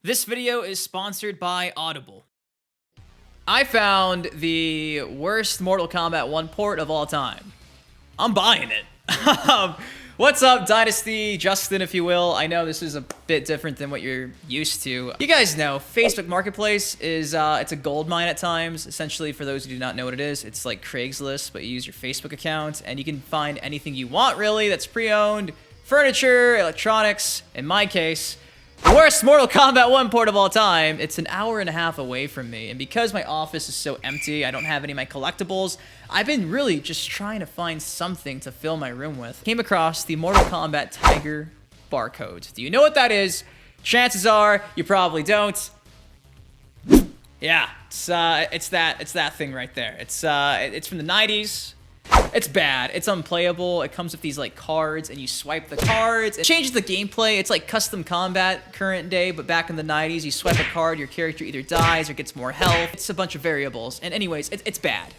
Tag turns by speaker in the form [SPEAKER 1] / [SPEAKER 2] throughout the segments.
[SPEAKER 1] This video is sponsored by Audible. I found the worst Mortal Kombat 1 port of all time. I'm buying it. What's up, Dynasty, Justin, if you will? I know this is a bit different than what you're used to. You guys know, Facebook Marketplace is, it's a gold mine at times. Essentially, for those who do not know what it is, it's like Craigslist, but you use your Facebook account, and you can find anything you want, really, that's pre-owned. Furniture, electronics, in my case. The worst Mortal Kombat 1 port of all time. It's an hour and a half away from me, and because my office is so empty, I don't have any of my collectibles, I've been really just trying to find something to fill my room with. Came across the Mortal Kombat Tiger Barcodes. Do you know what that is? Chances are you probably don't. Yeah, it's that thing right there. It's from the 90s. It's bad. It's unplayable. It comes with these like cards, and you swipe the cards. It changes the gameplay. It's like custom combat current day, but back in the 90s, you swipe a card, your character either dies or gets more health. It's a bunch of variables. And anyways, it's bad.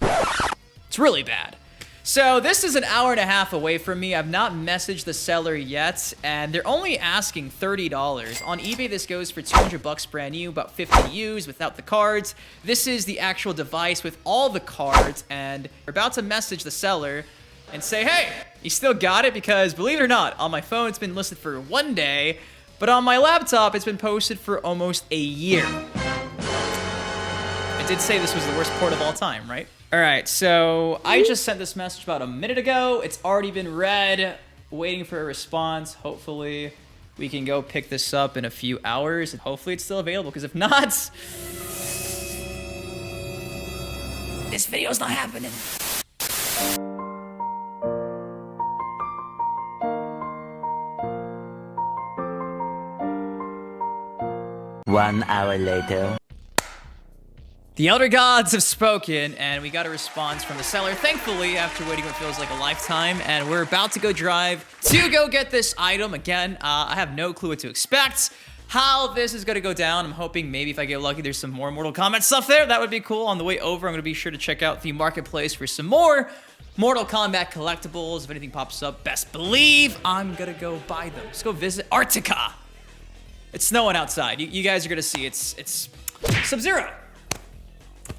[SPEAKER 1] It's really bad. So this is an hour and a half away from me. I've not messaged the seller yet, and they're only asking $30. On eBay, this goes for 200 bucks brand new, about 50 used without the cards. This is the actual device with all the cards, and we're about to message the seller and say, hey, you still got it? Because believe it or not, on my phone, it's been listed for 1 day, but on my laptop, it's been posted for almost a year. I did say this was the worst port of all time, right? All right, so I just sent this message about a minute ago. It's already been read, waiting for a response. Hopefully we can go pick this up in a few hours, and hopefully it's still available, because if not, this video's not happening.
[SPEAKER 2] One hour later.
[SPEAKER 1] The Elder Gods have spoken, and we got a response from the seller, thankfully, after waiting what feels like a lifetime, and we're about to go drive to go get this item. Again, I have no clue what to expect, how this is going to go down. I'm hoping maybe if I get lucky, there's some more Mortal Kombat stuff there. That would be cool. On the way over, I'm going to be sure to check out the marketplace for some more Mortal Kombat collectibles. If anything pops up, best believe I'm going to go buy them. Let's go visit Arctica. It's snowing outside. You guys are going to see it's Sub-Zero.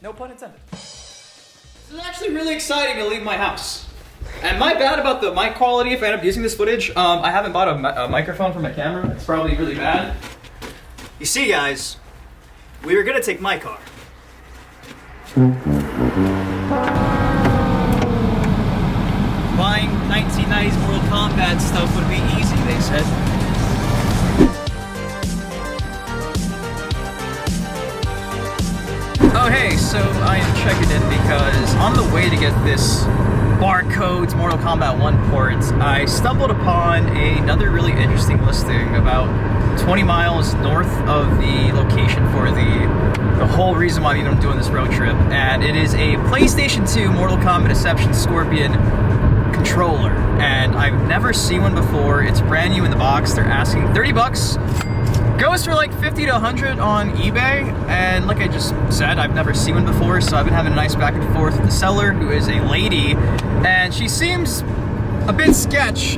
[SPEAKER 1] No pun intended. This is actually really exciting to leave my house. And my bad about the mic quality if I end up using this footage. I haven't bought a microphone for my camera. It's probably really bad. You see, guys, we were gonna take my car. Buying 1990s Mortal Kombat stuff would be easy, they said. Oh hey, so I am checking in because on the way to get this Barcodes Mortal Kombat 1 port, I stumbled upon another really interesting listing about 20 miles north of the location for the whole reason why I'm doing this road trip, and it is a PlayStation 2 Mortal Kombat Deception Scorpion controller, and I've never seen one before. It's brand new in the box. They're asking 30 bucks. Goes for like 50 to 100 on eBay, and like I just said, I've never seen one before, so I've been having a nice back and forth with the seller, who is a lady, and she seems a bit sketch.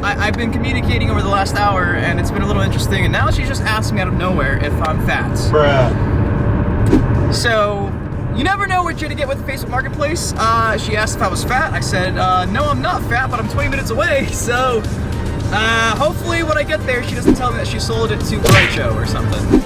[SPEAKER 1] I've been communicating over the last hour, and it's been a little interesting, and now she just asked me out of nowhere if I'm fat. Bruh. So, you never know what you're gonna get with the Facebook Marketplace. She asked if I was fat. I said, no, I'm not fat, but I'm 20 minutes away, so hopefully when I get there, she doesn't tell me that she sold it to Reiko or something.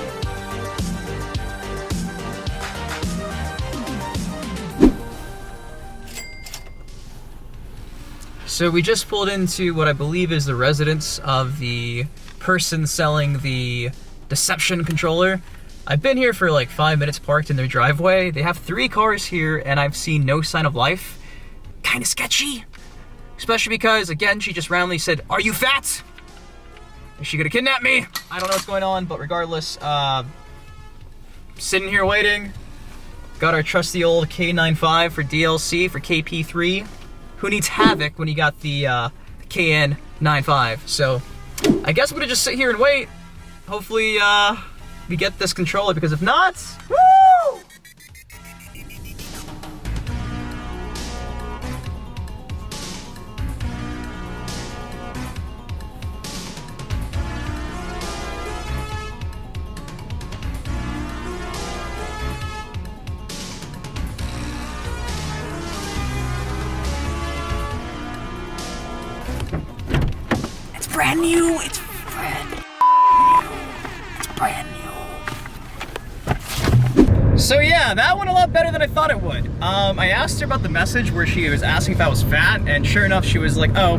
[SPEAKER 1] So we just pulled into what I believe is the residence of the person selling the Deception controller. I've been here for like 5 minutes parked in their driveway. They have 3 cars here, and I've seen no sign of life. Kinda sketchy. Especially because, again, she just randomly said, "Are you fat?" Is she gonna kidnap me? I don't know what's going on, but regardless, sitting here waiting. Got our trusty old K95 for DLC for KP3. Who needs Havoc when you got the KzN 95? So, I guess we're gonna just sit here and wait. Hopefully, we get this controller, because if not, woo!
[SPEAKER 3] brand new. It's brand new. It's brand new.
[SPEAKER 1] So yeah, that went a lot better than I thought it would. I asked her about the message where she was asking if I was fat, and sure enough, she was like, oh,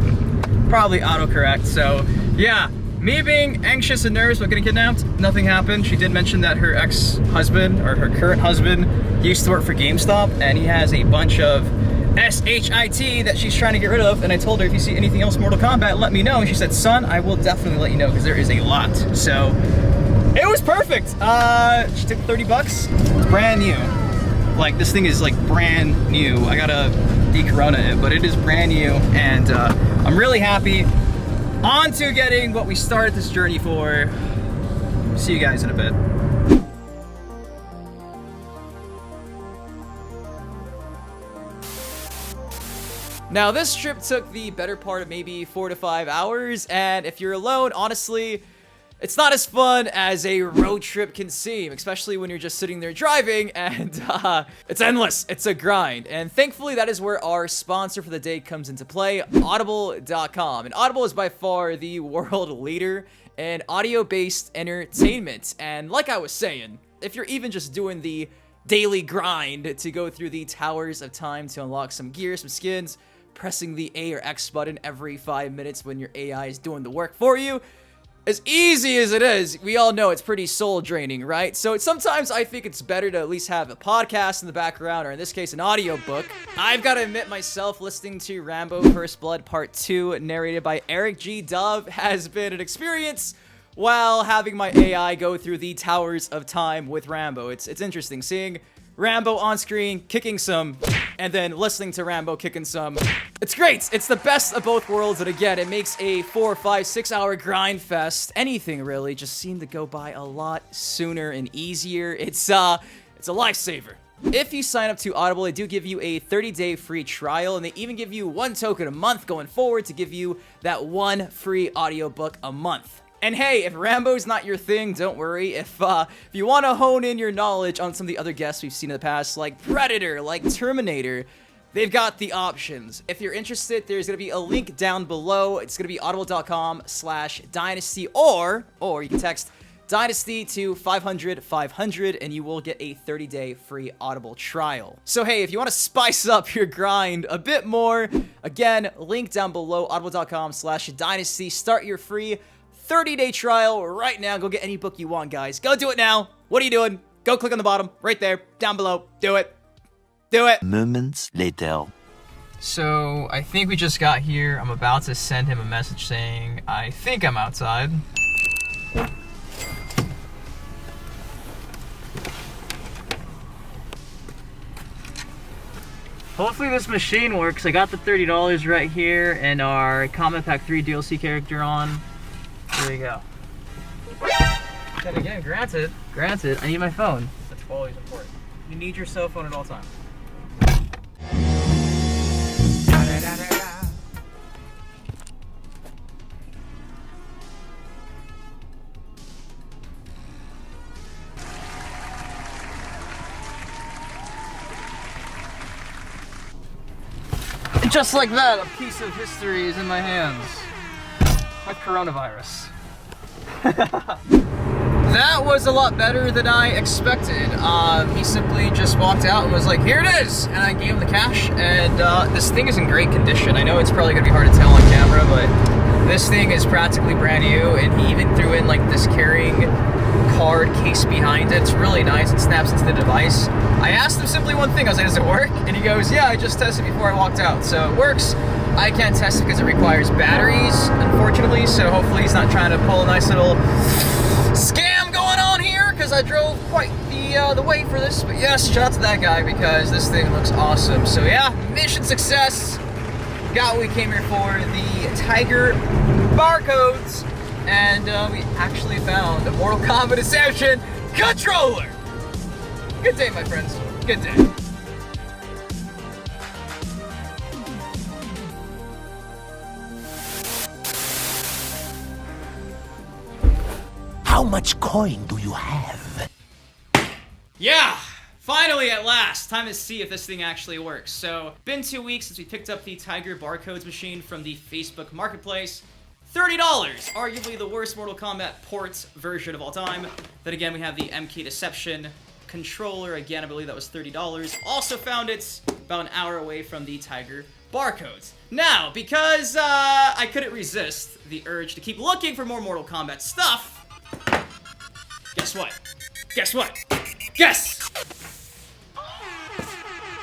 [SPEAKER 1] probably autocorrect. So yeah, me being anxious and nervous about getting kidnapped, nothing happened. She did mention that her ex-husband, or her current husband, used to work for GameStop, and he has a bunch of SHIT that she's trying to get rid of, and I told her, if you see anything else Mortal Kombat, let me know, and she said, son, I will definitely let you know, because there is a lot. So, it was perfect. She took 30 bucks. It's brand new. Like, this thing is like brand new. I gotta de-corona it, but it is brand new, and I'm really happy. On to getting what we started this journey for. See you guys in a bit. Now this trip took the better part of maybe 4 to 5 hours, and if you're alone, honestly, it's not as fun as a road trip can seem, especially when you're just sitting there driving, and it's endless. It's a grind, and thankfully that is where our sponsor for the day comes into play, Audible.com. And Audible is by far the world leader in audio-based entertainment, and like I was saying, if you're even just doing the daily grind to go through the Towers of Time to unlock some gear, some skins, pressing the A or X button every 5 minutes when your AI is doing the work for you, as easy as it is, we all know it's pretty soul draining, right? So sometimes I think it's better to at least have a podcast in the background, or in this case, an audiobook. I've got to admit myself, listening to Rambo First Blood Part 2, narrated by Eric G. Dove, has been an experience while having my AI go through the Towers of Time with Rambo. It's interesting seeing Rambo on screen kicking some, and then listening to Rambo kicking some. It's great. It's the best of both worlds, and again, it makes a 4, 5, 6 hour grind fest, anything really, just seem to go by a lot sooner and easier. It's a lifesaver. If you sign up to Audible, they do give you a 30-day free trial, and they even give you 1 token a month going forward to give you that 1 free audiobook a month. And hey, if Rambo's not your thing, don't worry. If you want to hone in your knowledge on some of the other guests we've seen in the past, like Predator, like Terminator, they've got the options. If you're interested, there's going to be a link down below. It's going to be audible.com/dynasty, or you can text Dynasty to 500-500, and you will get a 30-day free Audible trial. So hey, if you want to spice up your grind a bit more, again, link down below, audible.com/dynasty. Start your free 30-day trial right now. Go get any book you want, guys. Go do it now. What are you doing? Go click on the bottom, right there, down below. Do it. Do it.
[SPEAKER 2] Moments later.
[SPEAKER 1] So, I think we just got here. I'm about to send him a message saying, I think I'm outside. Hopefully this machine works. I got the $30 right here and our Combat Pack 3 DLC character on. There we go. And again, granted, I need my phone. That's always important. You need your cell phone at all times. And just like that, a piece of history is in my hands. My coronavirus. That was a lot better than I expected. He simply just walked out and was like, here it is! And I gave him the cash, and this thing is in great condition. I know it's probably gonna be hard to tell on camera, but this thing is practically brand new, and he even threw in like this carrying card case behind it. It's really nice. It snaps into the device. I asked him simply one thing. I was like, does it work? And he goes, yeah, I just tested before I walked out. So it works. I can't test it because it requires batteries, unfortunately, so hopefully he's not trying to pull a nice little scam going on here, because I drove quite the way for this. But yes, shout out to that guy, because this thing looks awesome. So yeah, mission success. Got what we came here for, the Tiger Barcodes, and we actually found a Mortal Kombat Deception controller. Good day, my friends. Good day.
[SPEAKER 3] How much coin do you have?
[SPEAKER 1] Yeah, finally at last. Time to see if this thing actually works. So, been 2 weeks since we picked up the Tiger Barcodes machine from the Facebook Marketplace. $30. Arguably the worst Mortal Kombat ports version of all time. Then again, we have the MK Deception controller. Again, I believe that was $30. Also found it about an hour away from the Tiger Barcodes. Now, because I couldn't resist the urge to keep looking for more Mortal Kombat stuff, guess what? Guess what? Guess!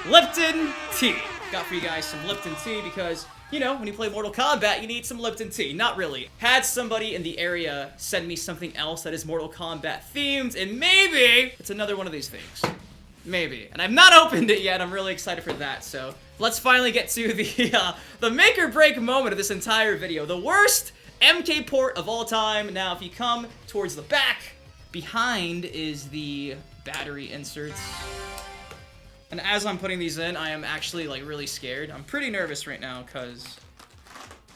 [SPEAKER 1] Lipton tea. Got for you guys some Lipton tea because, you know, when you play Mortal Kombat, you need some Lipton tea. Not really. Had somebody in the area send me something else that is Mortal Kombat themed, and maybe it's another one of these things. Maybe. And I've not opened it yet. I'm really excited for that. So let's finally get to the make or break moment of this entire video. The worst MK port of all time. Now, if you come towards the back, behind is the battery inserts. And as I'm putting these in, I am actually, like, really scared. I'm pretty nervous right now, because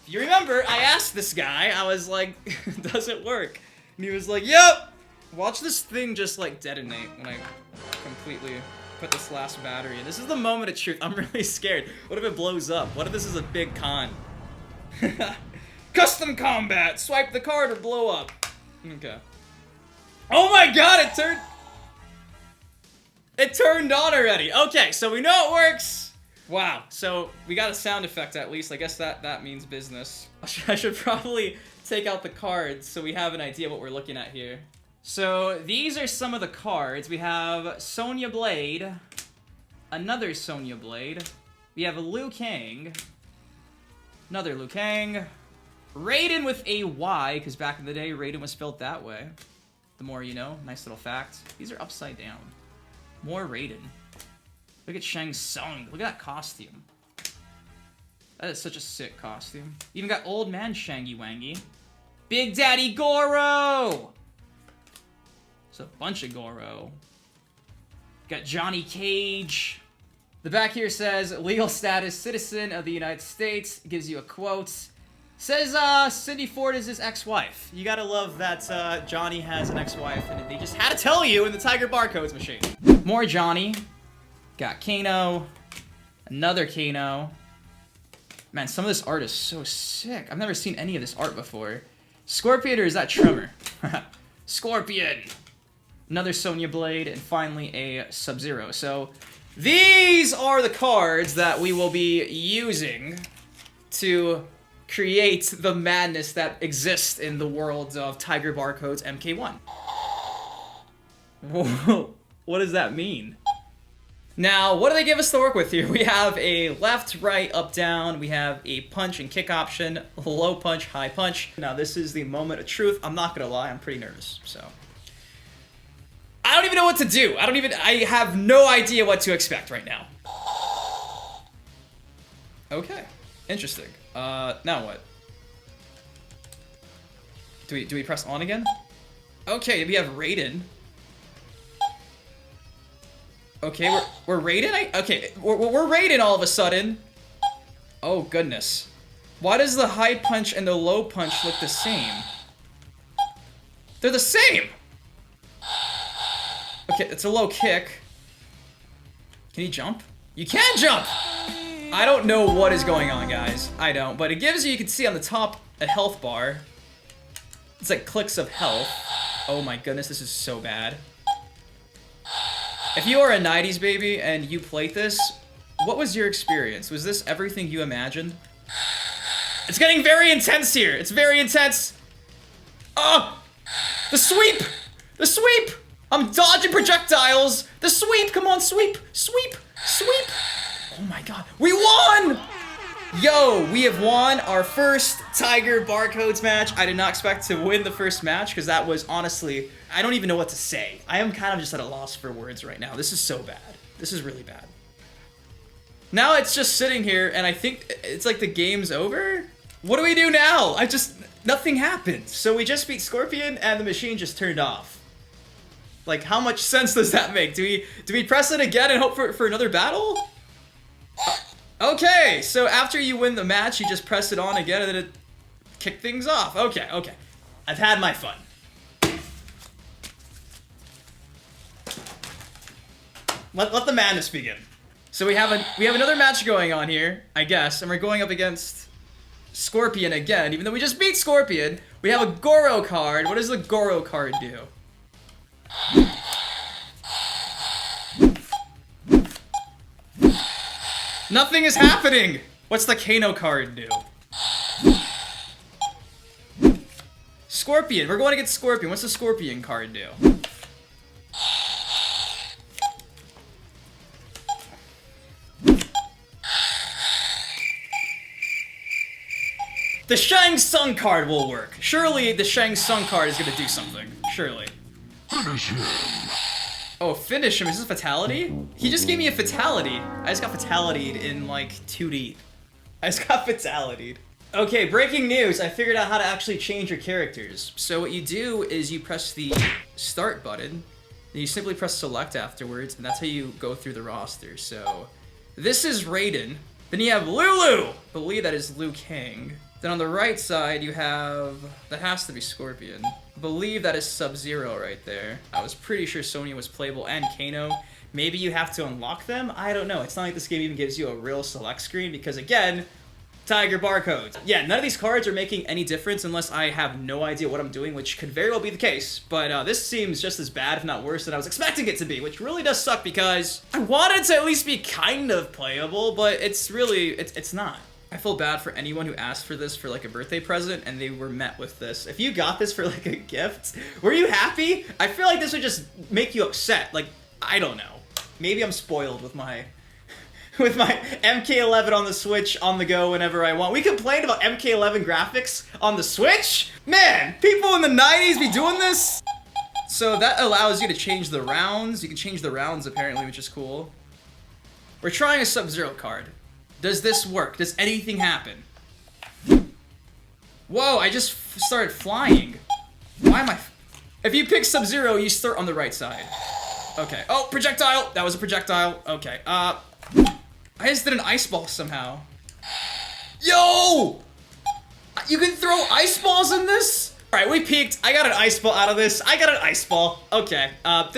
[SPEAKER 1] if you remember, I asked this guy, I was like, does it work? And he was like, yep! Watch this thing just, like, detonate when I completely put this last battery in. This is the moment of truth. I'm really scared. What if it blows up? What if this is a big con? Custom combat! Swipe the card or blow up. Okay. Oh my god, it turned on already. Okay, so we know it works. Wow, so we got a sound effect at least. I guess that means business. I should probably take out the cards so we have an idea what we're looking at here. So these are some of the cards. We have Sonya Blade, another Sonya Blade. We have a Liu Kang, another Liu Kang, Raiden with a Y, because back in the day, Raiden was spelled that way. The more you know, nice little fact. These are upside down. More Raiden. Look at Shang Tsung. Look at that costume. That is such a sick costume. Even got old man Shangy Wangy. Big Daddy Goro! It's a bunch of Goro. Got Johnny Cage. The back here says, legal status, citizen of the United States. Gives you a quote. Says, Cindy Ford is his ex-wife. You gotta love that, Johnny has an ex-wife, and they just had to tell you in the Tiger Barcodes machine. More Johnny. Got Kano. Another Kano. Man, some of this art is so sick. I've never seen any of this art before. Scorpion, or is that Tremor? Scorpion! Another Sonya Blade, and finally a Sub-Zero. So, these are the cards that we will be using to create the madness that exists in the world of Tiger Barcodes MK1. Whoa, what does that mean? Now, what do they give us to work with here? We have a left, right, up, down. We have a punch and kick option, low punch, high punch. Now, this is the moment of truth. I'm not gonna lie, I'm pretty nervous, so. I don't even know what to do. I have no idea what to expect right now. Okay, interesting. Now what? Do we press on again? Okay, we have Raiden. Okay, we're Raiden? Okay, we're Raiden all of a sudden. Oh, goodness. Why does the high punch and the low punch look the same? They're the same! Okay, it's a low kick. Can you jump? You can jump! I don't know what is going on, guys. I don't, but it gives you can see on the top, a health bar. It's like clicks of health. Oh my goodness, this is so bad. If you are a 90s baby and you played this, what was your experience? Was this everything you imagined? It's getting very intense here. It's very intense. Oh! The sweep! The sweep! I'm dodging projectiles! The sweep! Come on, sweep! Sweep! Sweep! Oh my god. We won! Yo, we have won our first Tiger Barcodes match. I did not expect to win the first match because that was honestly, I don't even know what to say. I am kind of just at a loss for words right now. This is so bad. This is really bad. Now it's just sitting here and I think it's like the game's over. What do we do now? Nothing happened. So we just beat Scorpion and the machine just turned off. Like, how much sense does that make? Do we press it again and hope for another battle? Okay, so after you win the match, you just press it on again and then it kick things off. Okay, okay. I've had my fun. Let the madness begin. So we have another match going on here, I guess, and we're going up against Scorpion again, even though we just beat Scorpion. We have a Goro card. What does the Goro card do? Nothing is happening! What's the Kano card do? Scorpion. We're going to get Scorpion. What's the Scorpion card do? The Shang Tsung card will work. Surely the Shang Tsung card is gonna do something. Surely.
[SPEAKER 3] Finish him.
[SPEAKER 1] Oh, finish him. Is this a fatality? He just gave me a fatality. I just got fatalitied in like 2D. I just got fatalitied. Okay, breaking news. I figured out how to actually change your characters. So what you do is you press the start button, and you simply press select afterwards, and that's how you go through the roster. So this is Raiden. Then you have Lulu. I believe that is Liu Kang. Then on the right side, you have... That has to be Scorpion. I believe that is Sub-Zero right there. I was pretty sure Sonya was playable, and Kano. Maybe you have to unlock them? I don't know. It's not like this game even gives you a real select screen, because again, Tiger Barcodes. Yeah, none of these cards are making any difference unless I have no idea what I'm doing, which could very well be the case. But this seems just as bad, if not worse, than I was expecting it to be, which really does suck because I wanted to at least be kind of playable, but it's really... It's not. I feel bad for anyone who asked for this for like a birthday present and they were met with this. If you got this for like a gift, were you happy? I feel like this would just make you upset. Like, I don't know. Maybe I'm spoiled with my MK11 on the Switch on the go whenever I want. We complained about MK11 graphics on the Switch? Man, people in the 90s be doing this? So that allows you to change the rounds. You can change the rounds apparently, which is cool. We're trying a Sub-Zero card. Does this work? Does anything happen? Whoa, I just started flying. Why am I... If you pick Sub-Zero, you start on the right side. Okay. Oh, projectile! That was a projectile. Okay, I just did an ice ball somehow. Yo! You can throw ice balls in this? Alright, we peaked. I got an ice ball out of this. I got an ice ball. Okay, I'm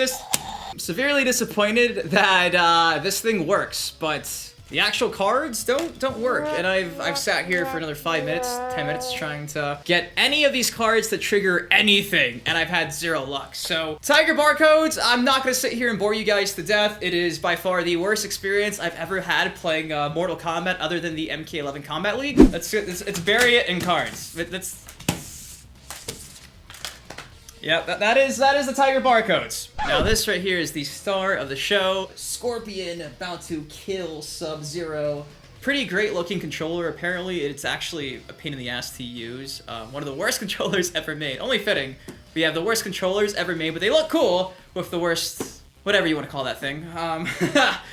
[SPEAKER 1] severely disappointed that, this thing works, but... The actual cards don't work, and I've sat here for another 5 minutes, 10 minutes trying to get any of these cards to trigger anything, and I've had 0 luck. So, Tiger Barcodes, I'm not gonna sit here and bore you guys to death. It is by far the worst experience I've ever had playing Mortal Kombat other than the MK11 Combat League. It's bury it in cards. Yeah, that is the Tiger Barcodes. Now this right here is the star of the show. Scorpion about to kill Sub-Zero. Pretty great looking controller. Apparently it's actually a pain in the ass to use. One of the worst controllers ever made. Only fitting. We have the worst controllers ever made, but they look cool with the worst... whatever you want to call that thing.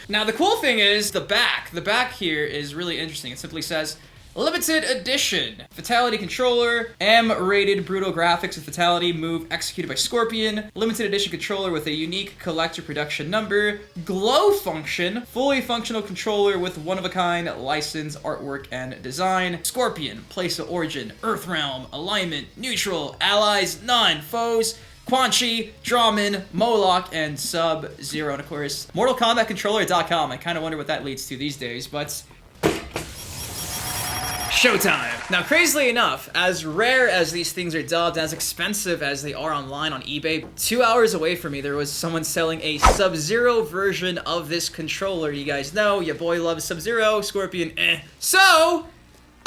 [SPEAKER 1] Now the cool thing is the back. The back here is really interesting. It simply says... Limited Edition. Fatality controller. M-rated brutal graphics with fatality move executed by Scorpion. Limited Edition controller with a unique collector production number. Glow function. Fully functional controller with one-of-a-kind license, artwork, and design. Scorpion. Place of origin. Earth realm. Alignment. Neutral. Allies. None. Foes. Quan Chi, Drawman, Moloch, and Sub-Zero. And of course, MortalKombatController.com. I kind of wonder what that leads to these days, but... Showtime! Now, crazily enough, as rare as these things are dubbed, as expensive as they are online on eBay, 2 hours away from me, there was someone selling a Sub-Zero version of this controller. You guys know, your boy loves Sub-Zero, Scorpion, eh. So,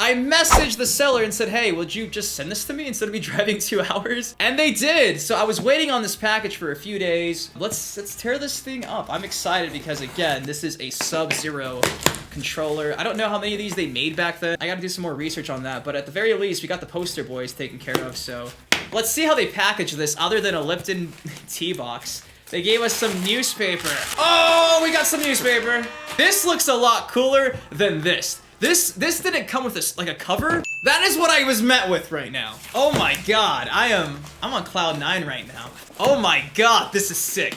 [SPEAKER 1] I messaged the seller and said, hey, would you just send this to me instead of me driving 2 hours? And they did! So I was waiting on this package for a few days. Let's tear this thing up. I'm excited because, again, this is a Sub-Zero controller. I don't know how many of these they made back then. I gotta do some more research on that, but at the very least, we got the poster boys taken care of, so... Let's see how they package this other than a Lipton tea box. They gave us some newspaper. Oh, we got some newspaper! This looks a lot cooler than this. This didn't come with like a cover. That is what I was met with right now. Oh my god, I'm on cloud 9 right now. Oh my god, this is sick.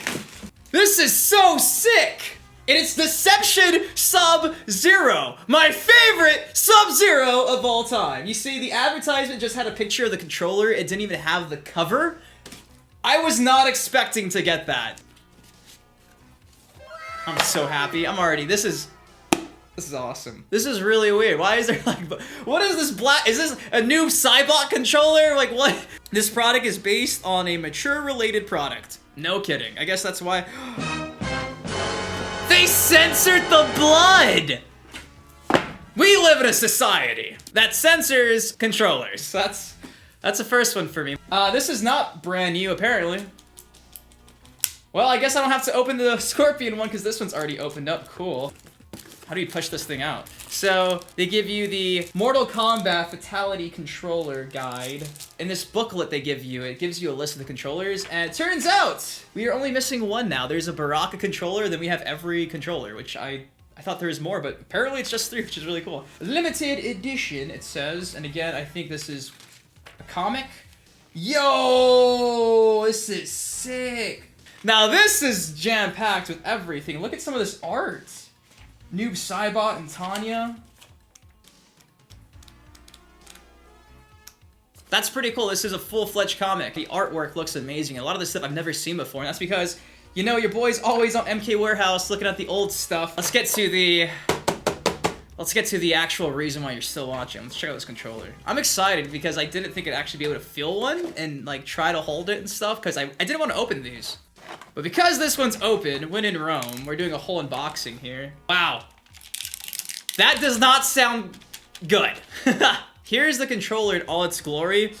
[SPEAKER 1] This is so sick! And it's Deception Sub-Zero, my favorite Sub-Zero of all time. You see, the advertisement just had a picture of the controller. It didn't even have the cover. I was not expecting to get that. I'm so happy. I'm already, this is This is awesome. This is really weird. Why is there like, what is this black? Is this a new Cybot controller? Like what? This product is based on a mature related product. No kidding. I guess that's why. They censored the blood. We live in a society that censors controllers. That's a first one for me. This is not brand new apparently. Well, I guess I don't have to open the Scorpion one because this one's already opened up. Cool. How do you push this thing out? So they give you the Mortal Kombat Fatality Controller Guide. In this booklet they give you, it gives you a list of the controllers, and it turns out we are only missing one now. There's a Baraka controller, then we have every controller, which I thought there was more, but apparently it's just 3, which is really cool. Limited edition, it says, and again, I think this is a comic. Yo, this is sick. Now this is jam-packed with everything. Look at some of this art. Noob Saibot and Tanya. That's pretty cool. This is a full-fledged comic. The artwork looks amazing. A lot of this stuff I've never seen before, and that's because, you know, your boy's always on MK Warehouse looking at the old stuff. Let's get to the actual reason why you're still watching. Let's check out this controller. I'm excited because I didn't think I'd actually be able to feel one and like try to hold it and stuff because I didn't want to open these. But because this one's open, when in Rome, we're doing a whole unboxing here. Wow. That does not sound good. Here's the controller in all its glory.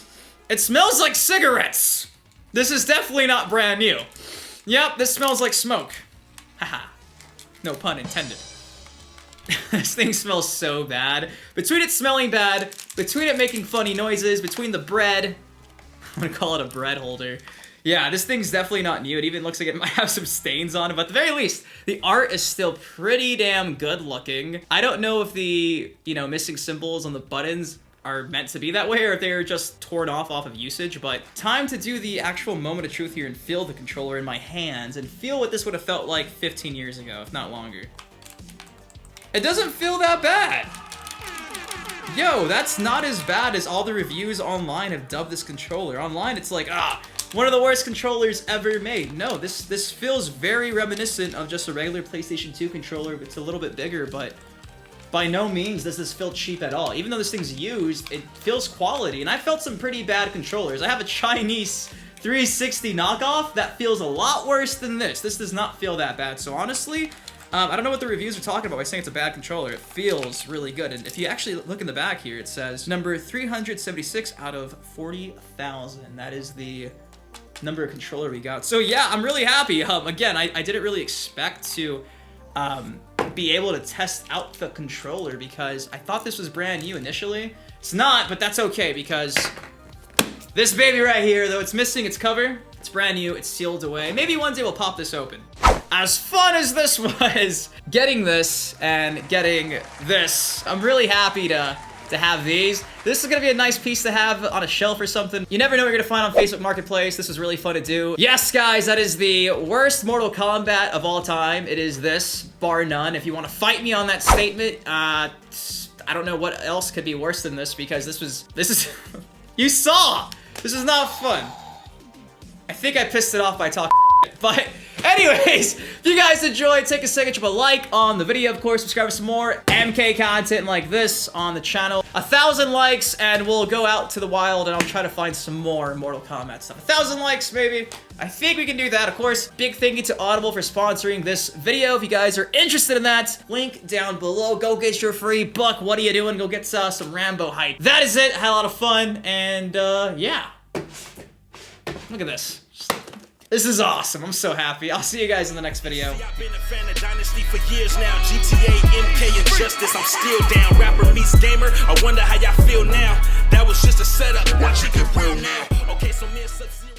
[SPEAKER 1] It smells like cigarettes. This is definitely not brand new. Yep, this smells like smoke. Haha. No pun intended. This thing smells so bad. Between it smelling bad, between it making funny noises, between the bread, I'm gonna call it a bread holder. Yeah, this thing's definitely not new. It even looks like it might have some stains on it, but at the very least, the art is still pretty damn good looking. I don't know if the, you know, missing symbols on the buttons are meant to be that way or if they're just torn off of usage, but time to do the actual moment of truth here and feel the controller in my hands and feel what this would have felt like 15 years ago, if not longer. It doesn't feel that bad. Yo, that's not as bad as all the reviews online have dubbed this controller. Online, it's like, one of the worst controllers ever made. No, this feels very reminiscent of just a regular PlayStation 2 controller. It's a little bit bigger, but by no means does this feel cheap at all. Even though this thing's used, it feels quality, and I felt some pretty bad controllers. I have a Chinese 360 knockoff that feels a lot worse than this. This does not feel that bad, so honestly, I don't know what the reviews are talking about by saying it's a bad controller. It feels really good, and if you actually look in the back here, it says number 376 out of 40,000. That is the number of controller we got. So yeah, I'm really happy. Again, I didn't really expect to be able to test out the controller because I thought this was brand new initially. It's not, but that's okay because this baby right here, though it's missing its cover, it's brand new, it's sealed away. Maybe one day we'll pop this open. As fun as this was, getting this and getting this, I'm really happy to have these. This is gonna be a nice piece to have on a shelf or something. You never know what you're gonna find on Facebook Marketplace. This was really fun to do. Yes, guys, that is the worst Mortal Kombat of all time. It is this, bar none. If you want to fight me on that statement, I don't know what else could be worse than this because this is, you saw! This is not fun. I think I pissed it off by talking but anyways, if you guys enjoyed, take a second, drop a like on the video, of course, subscribe for some more MK content like this on the channel. 1,000 likes and we'll go out to the wild and I'll try to find some more Mortal Kombat stuff. 1,000 likes, maybe. I think we can do that, of course. Big thank you to Audible for sponsoring this video. If you guys are interested in that, link down below. Go get your free book. What are you doing? Go get some Rambo hype. That is it. Had a lot of fun and yeah. Look at this. This is awesome. I'm so happy. I'll see you guys in the next video.
[SPEAKER 4] I've been a fan of Dynasty for years now. GTA, MK, and Justice. I'm still down. Rapper meets gamer. I wonder how y'all feel now. That was just a setup. Watch it get real now. Okay, so me and Sub-Zero.